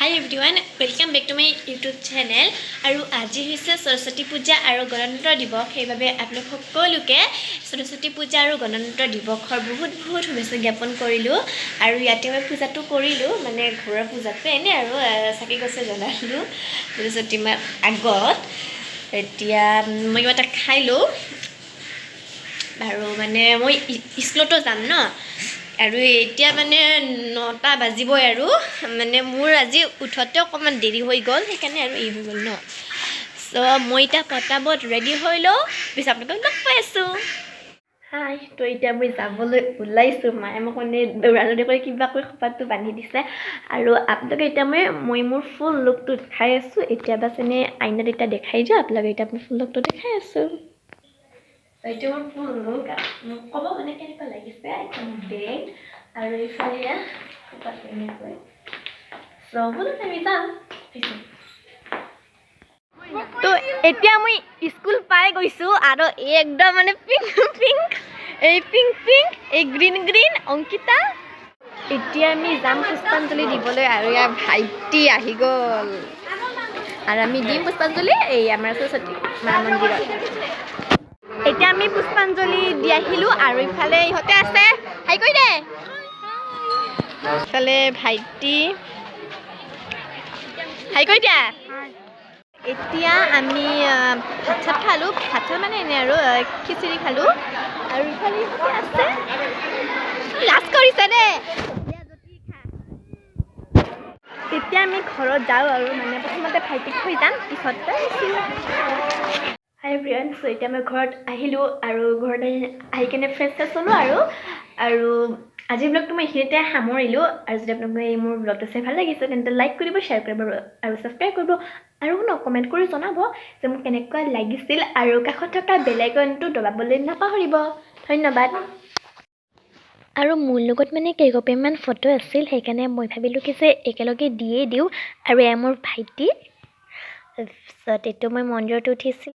Hi everyone, welcome back to my YouTube channel. আৰু আজি হৈছে সৰস্বতী পূজা আৰু গণতন্ত্ৰ দিৱস সেইবাবে আপোনালোক সকলোকে সৰস্বতী পূজা আৰু গণতন্ত্ৰ দিৱসৰ বহুত শুভেচ্ছা জ্ঞাপন কৰিলো আৰু ইয়াতে মই পূজাটো কৰিলো মানে ঘৰৰ পূজাটো এনে আৰু চাকি গছে জ্বলালো সৰস্বতী মাৰ আগত এতিয়া মই কিবা এটা খাইলো আৰু মানে মই স্কুলতো যাম ন আৰু এতিয়া মানে 9টা বাজিবই আৰু মানে মোৰ আজি উঠতে অকমান দেৰি হৈ গ'ল সেইকাৰণে আৰু এই হৈ গ'ল ন সো মই এটা পটাবত ৰেডি হৈ লও পিছ আপোনালোকক লগ পাই আছো হাই তো এতিয়া মই যাবলৈ ওলাইছো মায়ে মোক মানে দৌৰাদৌৰি কৰি কিবা কৰি খোপাটো বান্ধি দিছে আৰু আপোনালোকে এতিয়া মই মোৰ ফুল লুকটো দেখাই আছো এতিয়া বাছ এনে আইনাত এটা দেখাই দিওঁ আপোনালোকে এতিয়া ফুল লুকটো দেখাই আছো এইটো মোৰ ফুল লুক ক'ব মানে কেনেকুৱা লাগিছে এখন বেগ আৰু এইফালে খোপাটো এনেকৈ সো বলো আমি যাম তো এতিয়া মই স্কুল পাই গৈছো আৰু একদম মানে পিংক এই গ্ৰীণ অংকিতা এতিয়া আমি যাম পুষ্পাঞ্জলি দিবলৈ আৰু ইয়াৰ ভাইটি আহি গ'ল আৰু আমি দিম পুষ্পাঞ্জলি এই আমাৰ সৰস্বতী মা মন্দিৰত এতিয়া আমি পুষ্পাঞ্জলি দি আহিলো আৰু ইফালে ইহঁতে আছে হাই কৈ দে ইফালে ভাইটি হাই কৈ দিয়া এতিয়া আমি ভাত খালো ভাত মানে এনে আৰু খিচিৰি খালো আৰু ইফালে ইহঁতে আছে লাজ কৰিছে দে তেতিয়া আমি ঘৰত যাওঁ আৰু মানে প্ৰথমতে ভাইটিক থৈ যাম পিছতে হাই এভৰিৱান সো এতিয়া মই ঘৰত আহিলোঁ আৰু ঘৰত আহি কিনে ফ্ৰেছ হ'লোঁ আৰু আজি ব্লগটো মই এইখিনিতে সামৰিলোঁ আৰু যদি আপোনালোকে এই মোৰ ব্লগটো চাই ভাল লাগিছে তেন্তে লাইক কৰিব শ্বেয়াৰ কৰিব আৰু ছাবস্ক্ৰাইব কৰিব আৰু কমেণ্ট কৰি জনাব যে মোক কেনেকুৱা লাগিছিল আৰু কাষত থকা বেল আইকনটো দবাবলৈ নাপাহৰিব ধন্যবাদ আৰু মোৰ লগত মানে কেইকপিমান ফটো আছিল সেইকাৰণে মই ভাবিলোঁ কি যে একেলগে দিয়ে দিওঁ আৰু এয়া মোৰ ভাইটি তাৰপিছত এইটো মই মন্দিৰত উঠিছিল